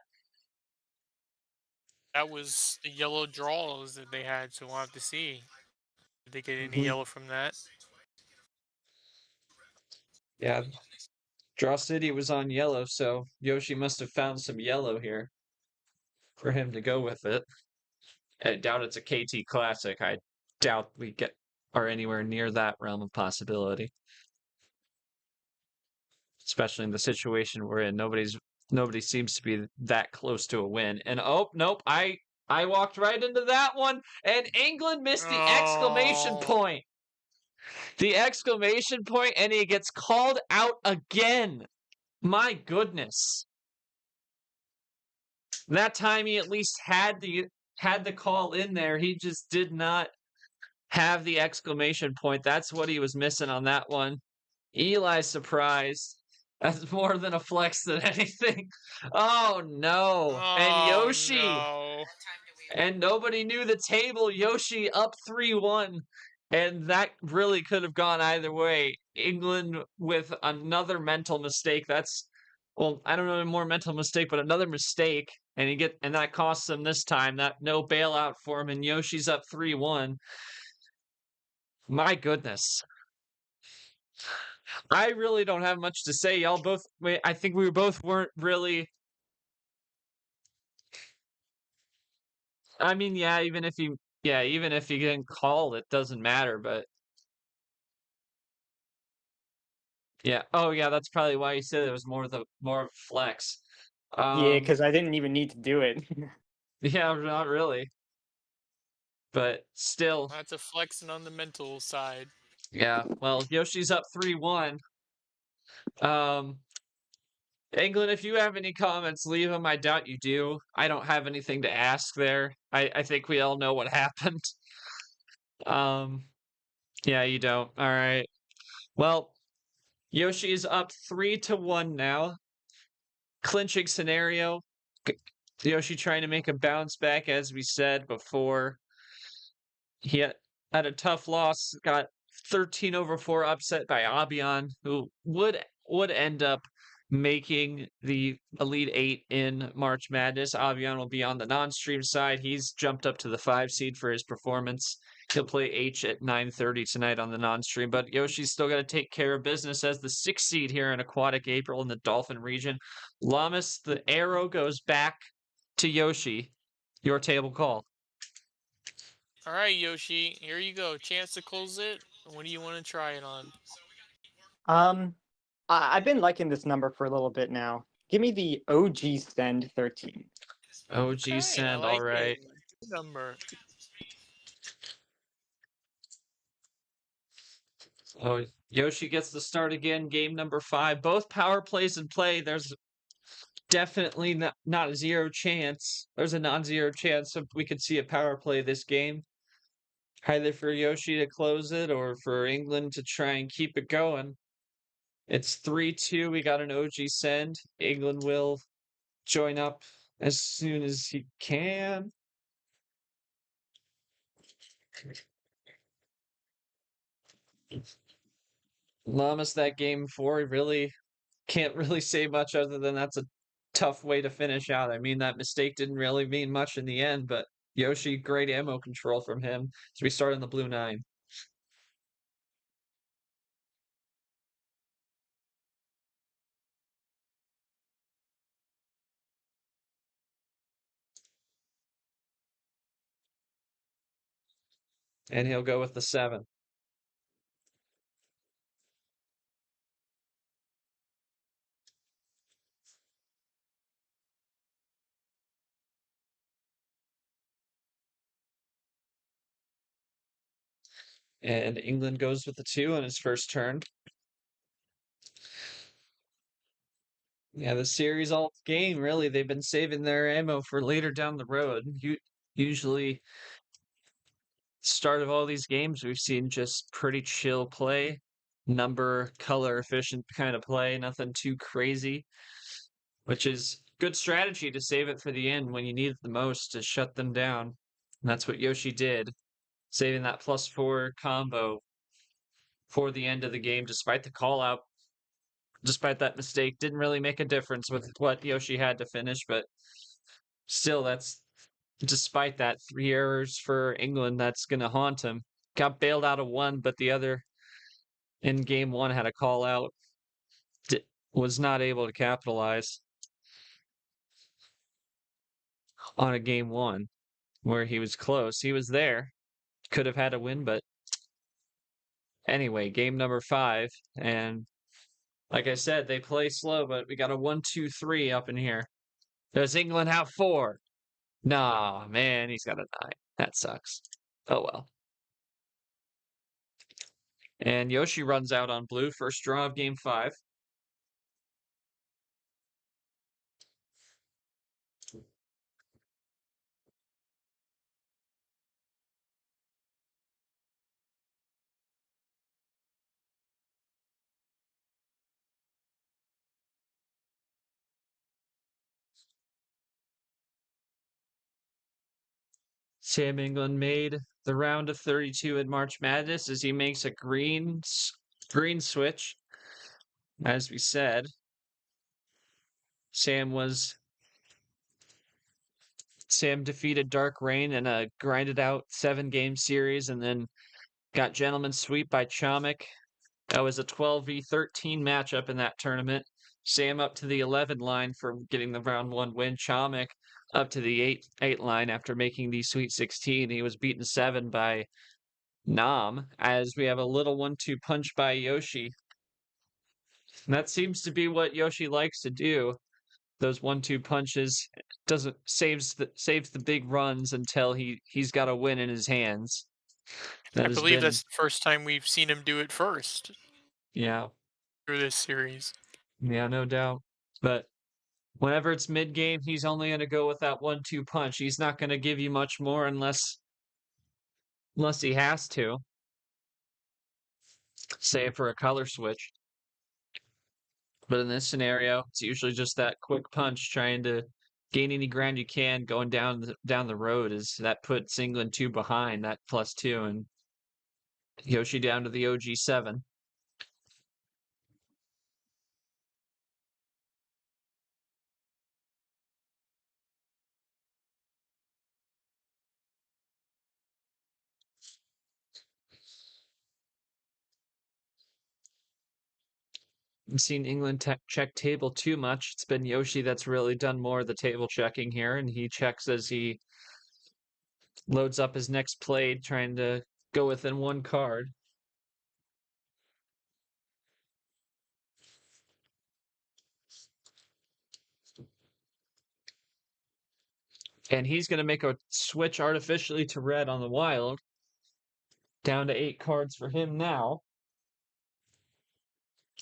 That was the yellow draws that they had, so we'll have to see. Did they get any yellow from that? Yeah. Draw City was on yellow, so Yoshi must have found some yellow here for him to go with it. I doubt it's a KT Classic. I doubt we are anywhere near that realm of possibility. Especially in the situation we're in. Nobody seems to be that close to a win. And oh nope, I walked right into that one, and England missed the exclamation point. The exclamation point, and he gets called out again. My goodness. That time he at least had the call in there. He just did not have the exclamation point. That's what he was missing on that one. Eli's surprised. That's more than a flex than anything. Oh no. And Yoshi. No. And nobody knew the table. Yoshi up 3-1. And that really could have gone either way. England with another mental mistake. Well, I don't know, more mental mistake, but another mistake. And that costs them this time. That no bailout for him. And Yoshi's up 3-1. My goodness. I really don't have much to say. I think we both weren't really. I mean, even if you didn't call, it doesn't matter. But yeah, oh yeah, that's probably why you said it was more flex. Yeah, because I didn't even need to do it. Yeah, not really. But still. That's a flexing on the mental side. Yeah, well, Yoshi's up 3-1. England, if you have any comments, leave them. I doubt you do. I don't have anything to ask there. I think we all know what happened. Yeah, you don't. All right. Well, Yoshi is up 3-1 now. clinching scenario. Yoshi trying to make a bounce back, as we said before. He had a tough loss, got 13/4 upset by Abyan, who would end up making the Elite Eight in March Madness. Abyan will be on the non-stream side. He's jumped up to the 5 seed for his performance. He'll play H at 9:30 tonight on the non-stream, but Yoshi's still got to take care of business as the 6th seed here in Aquatic April in the Dolphin region. Lamas, the arrow goes back to Yoshi. Your table call. All right, Yoshi, here you go. Chance to close it. What do you want to try it on? I've been liking this number for a little bit now. Give me the OG Send 13. OG Okay, Send, I like all right. it. Good number. Oh, Yoshi gets the start again. Game number 5. Both power plays in play. There's definitely not a zero chance. There's a non-zero chance of we could see a power play this game. Either for Yoshi to close it or for England to try and keep it going. It's 3-2. We got an OG send. England will join up as soon as he can. Lamas that game 4 really can't really say much other than that's a tough way to finish out. I mean, that mistake didn't really mean much in the end, but Yoshi, great ammo control from him. So we start on the blue 9. And he'll go with the 7. And England goes with the 2 on his first turn. Yeah, the series alt game, really, they've been saving their ammo for later down the road. Usually, start of all these games, we've seen just pretty chill play, number, color efficient kind of play, nothing too crazy, which is good strategy to save it for the end when you need it the most to shut them down. And that's what Yoshi did, saving that +4 combo for the end of the game, despite the call out. Despite that mistake, didn't really make a difference with what Yoshi had to finish, but still, that's despite that 3 errors for England, that's going to haunt him. Got bailed out of one, but the other in game 1 had a call out, was not able to capitalize on a game 1 where he was close. He was there, could have had a win, but anyway, game number 5, and like I said, they play slow, but we got a 1-2-3 up in here. Does England have 4? Nah, man, he's got a 9. That sucks. Oh well. And Yoshi runs out on blue, first draw of game 5. Sam England made the round of 32 in March Madness as he makes a green switch. As we said, Sam defeated Dark Rain in a grinded out 7-game series and then got gentleman sweep by Chomik. That was a 12v13 matchup in that tournament. Sam up to the 11 line for getting the round 1 win. Chomik up to the 8 line after making the Sweet 16. He was beaten 7 by Nam, as we have a little 1-2 punch by Yoshi. And that seems to be what Yoshi likes to do. Those 1-2 punches doesn't saves the big runs until he's got a win in his hands. I believe that's the first time we've seen him do it first. Yeah. Through this series. Yeah, no doubt. But whenever it's mid game, he's only going to go with that 1-2 punch. He's not going to give you much more unless he has to. Say for a color switch. But in this scenario, it's usually just that quick punch trying to gain any ground you can going down the road is that puts England 2 behind that +2 and Yoshi down to the OG7. Haven't seen England check table too much. It's been Yoshi that's really done more of the table checking here, and he checks as he loads up his next play, trying to go within one card. And he's going to make a switch artificially to red on the wild. Down to 8 cards for him now.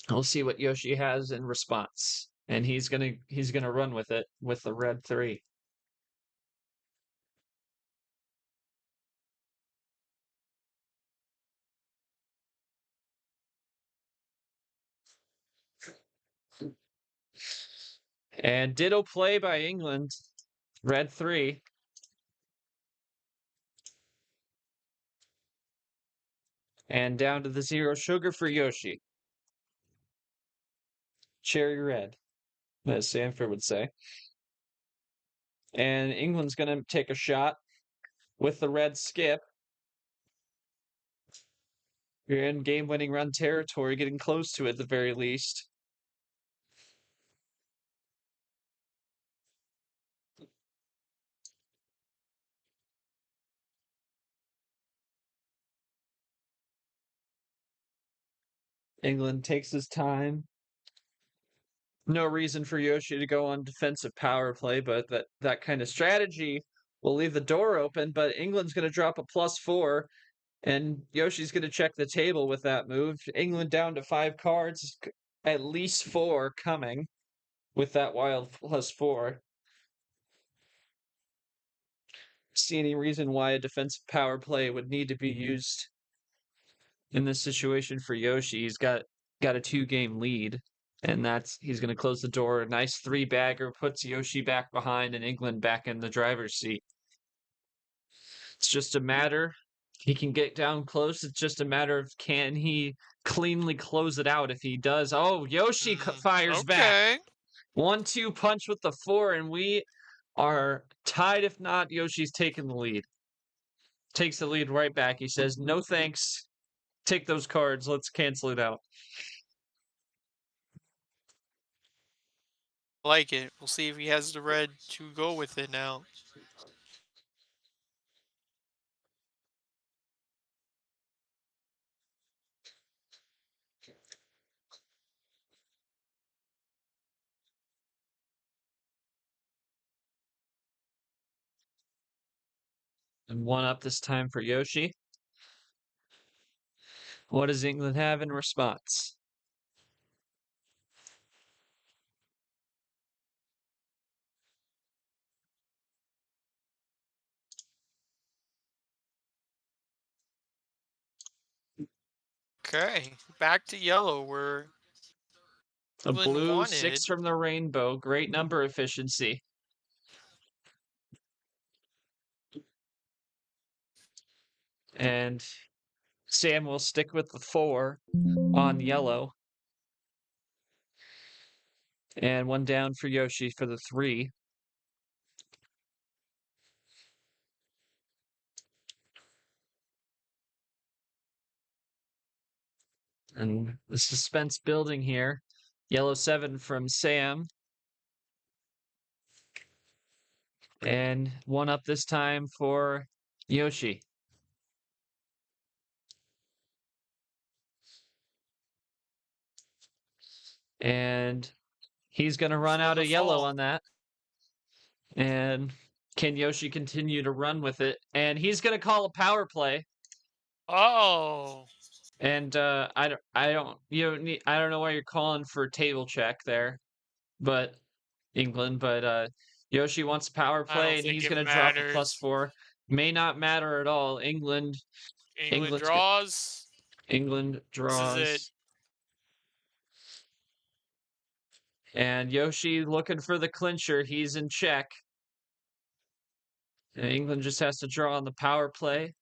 We'll see what Yoshi has in response. And he's gonna run with it with the red 3. And ditto play by England. Red 3. And down to the 0 sugar for Yoshi. Cherry red, as Sanford would say. And England's going to take a shot with the red skip. You're in game-winning run territory, getting close to it at the very least. England takes his time. No reason for Yoshi to go on defensive power play, but that kind of strategy will leave the door open. But England's going to drop a +4, and Yoshi's going to check the table with that move. England down to 5 cards, at least 4 coming with that wild +4. See any reason why a defensive power play would need to be used in this situation for Yoshi. He's got a 2-game lead, and he's going to close the door. A nice 3-bagger puts Yoshi back behind and England back in the driver's seat. It's just a matter. He can get down close. It's just a matter of can he cleanly close it out. If he does, oh, Yoshi fires back. 1-2 punch with the 4, and we are tied. If not, Yoshi's taking the lead. Takes the lead right back. He says, no thanks. Take those cards. Let's cancel it out. I like it. We'll see if he has the red to go with it now. And 1 up this time for Yoshi. What does England have in response? Okay, back to yellow where A England blue wanted. 6 from the rainbow. Great number efficiency. And Sam will stick with the 4 on yellow. And 1 down for Yoshi for the 3. And the suspense building here. Yellow 7 from Sam. And 1 up this time for Yoshi. And he's going to run out of yellow on that. And can Yoshi continue to run with it? And he's going to call a power play. Oh. And I don't know why you're calling for table check there, but England, but Yoshi wants a power play and he's going to drop a +4. May not matter at all. England draws. England draws. This is it. And Yoshi looking for the clincher. He's in check. And England just has to draw on the power play.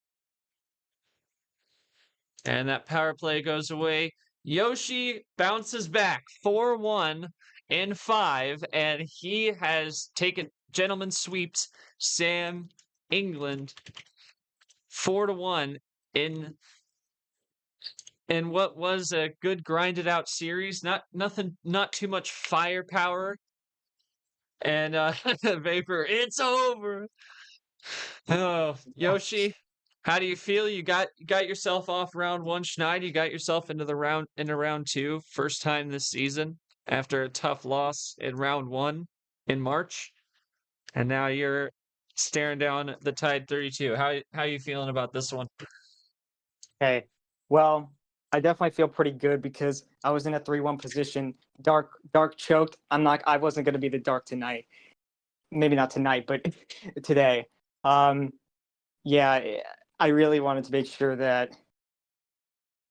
And that power play goes away. Yoshi bounces back 4-1 in 5, and he has taken gentleman sweeps Sam England 4-1 in what was a good grinded out series. Not too much firepower. And Vapor, it's over. Oh, Yoshi, how do you feel? You got yourself off round 1 Schneid. You got yourself into round 2, first time this season after a tough loss in round 1 in March, and now you're staring down the Tide 32. How you feeling about this one? Okay. Well, I definitely feel pretty good because I was in a 3-1 position. Dark choked. I wasn't gonna be the dark tonight. Maybe not tonight, but today. Yeah, I really wanted to make sure that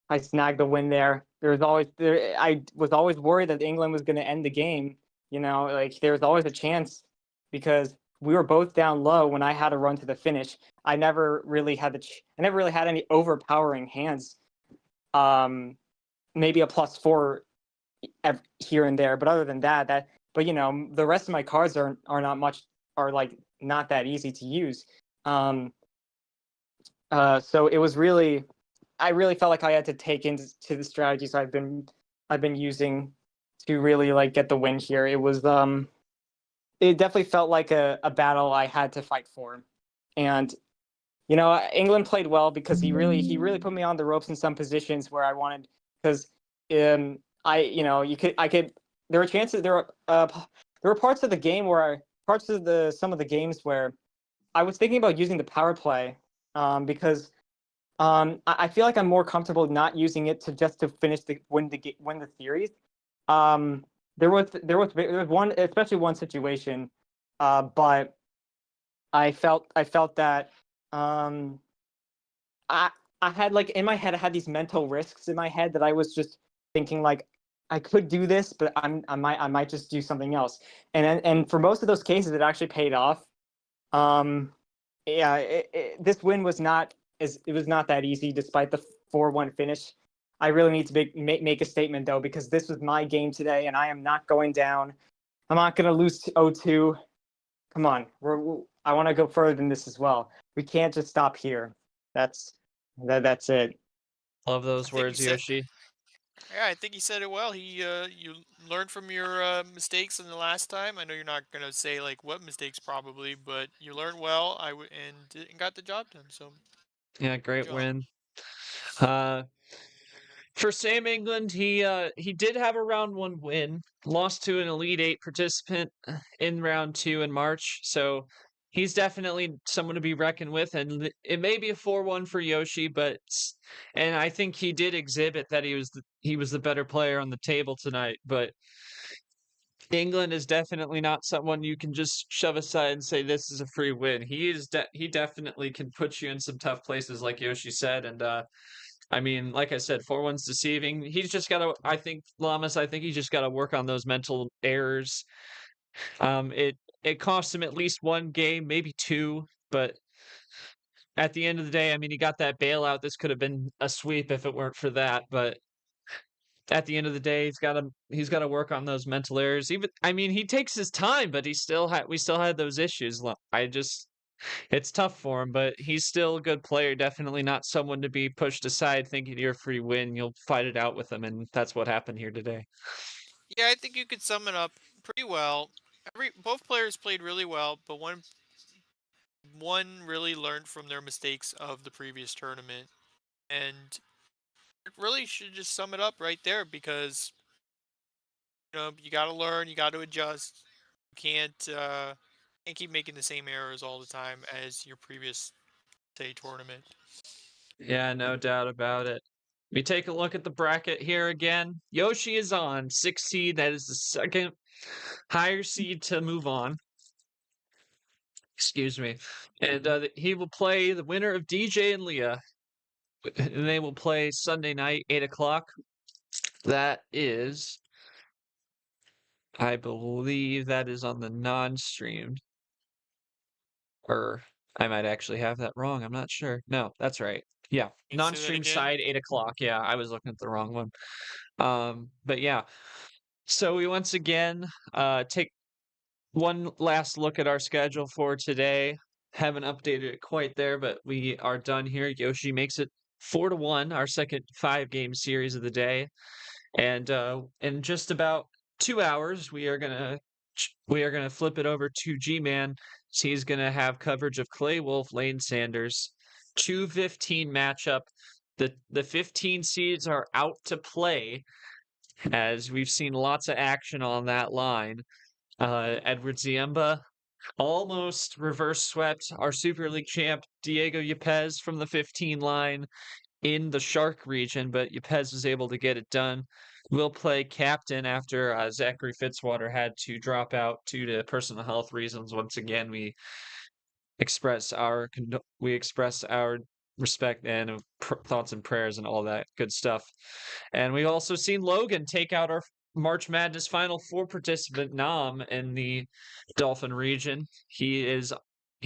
I snagged the win there. I was always worried that England was going to end the game. Like there was always a chance because we were both down low when I had to run to the finish. I never really had any overpowering hands. Maybe a +4 here and there, but other than that. But the rest of my cards are like not that easy to use. So it was I really felt like I had to take into the strategies I've been using to really like get the win here. It was it definitely felt like a battle I had to fight for. And England played well because he really put me on the ropes in some positions where I wanted, because there were chances, there were parts of the game where some of the games where I was thinking about using the power play, because I feel like I'm more comfortable not using it to win the series. There was one, especially one situation, but I felt that I had, like, in my head, I had these mental risks in my head that I was just thinking like I could do this, but I might just do something else. And for most of those cases, it actually paid off. Yeah, this win was not that easy despite the 4-1 finish. I really need to make a statement though, because this was my game today, and I am not going down. I'm not going to lose to 0-2. Come on, I want to go further than this as well. We can't just stop here. That's it. Love those words, Yoshi. Yeah, I think he said it well. You learned from your mistakes in the last time. I know you're not gonna say like what mistakes probably, but you learned well. And got the job done. So Yeah, great job. win. For Sam England, he did have a round 1 win, lost to an Elite 8 participant in round 2 in March, so he's definitely someone to be reckoned with, and it may be a 4-1 for Yoshi, and I think he did exhibit that he was the better player on the table tonight, but England is definitely not someone you can just shove aside and say this is a free win. He definitely can put you in some tough places, like Yoshi said, and I mean, like I said, 4-1's deceiving. He's just got to, I think, Lamas, I think he's just got to work on those mental errors. It cost him at least 1 game, maybe 2, but at the end of the day, I mean, he got that bailout. This could have been a sweep if it weren't for that, but at the end of the day, he's got to work on those mental errors. I mean, he takes his time, but we still had those issues. It's tough for him, but he's still a good player. Definitely not someone to be pushed aside thinking you're a free win. You'll fight it out with him, and that's what happened here today. Yeah, I think you could sum it up pretty well. Both players played really well, but one really learned from their mistakes of the previous tournament, and it really should just sum it up right there because you got to learn, you got to adjust. You can't keep making the same errors all the time as your previous say tournament. Yeah, no doubt about it. We take a look at the bracket here again. Yoshi is on 6 seed. That is the second higher seed to move on. Excuse me. And he will play the winner of DJ and Leah. And they will play Sunday night, 8 o'clock. That is I believe that is on the non-streamed. Or I might actually have that wrong. I'm not sure. No, that's right. Yeah, Can you say that non-stream again? side, 8 o'clock. Yeah, I was looking at the wrong one. But yeah. So we once again take one last look at our schedule for today. Haven't updated it quite there, but we are done here. Yoshi makes it 4-1, our second 5-game series of the day. And in just about 2 hours, we are gonna flip it over to G-Man. He's gonna have coverage of Clay Wolf, Lane Sanders, 2:15 matchup. The 15 seeds are out to play, as we've seen lots of action on that line. Edward Ziemba almost reverse swept our Super League champ Diego Yepes from the 15 line in the Shark region, but Yepes was able to get it done. Will play captain after Zachary Fitzwater had to drop out due to personal health reasons. Once again, we express our respect and thoughts and prayers and all that good stuff. And we also seen Logan take out our March Madness Final Four participant Nam in the Dolphin region. He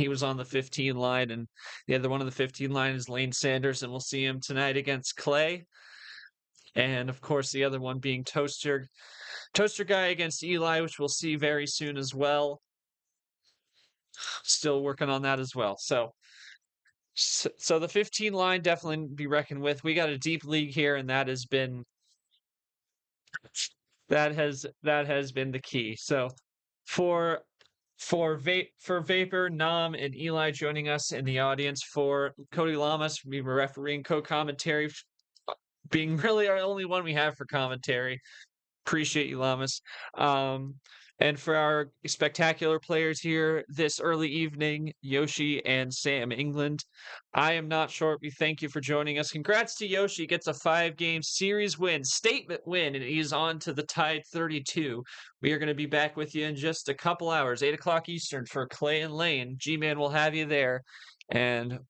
was on the 15 line, and the other one of the 15 line is Lane Sanders, and we'll see him tonight against Clay. And of course, the other one being Toaster Guy against Eli, which we'll see very soon as well. Still working on that as well. So the 15 line definitely be reckoned with. We got a deep league here, and that has been the key. So for Vapor, Nam, and Eli joining us in the audience, for Cody Lamas, we were refereeing co-commentary, being really our only one we have for commentary. Appreciate you, Lamas. And for our spectacular players here this early evening, Yoshi and Sam England, I am not short. We thank you for joining us. Congrats to Yoshi. Gets a 5-game series win, statement win, and he's on to the tied 32. We are going to be back with you in just a couple hours, 8 o'clock Eastern for Clay and Lane. G-Man will have you there. And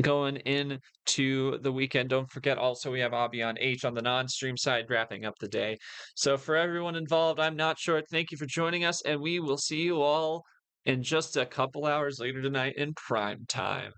going into the weekend, don't forget also we have Abyan H on the non-stream side wrapping up the day. So for everyone involved, I'm not short. Thank you for joining us, and we will see you all in just a couple hours later tonight in prime time.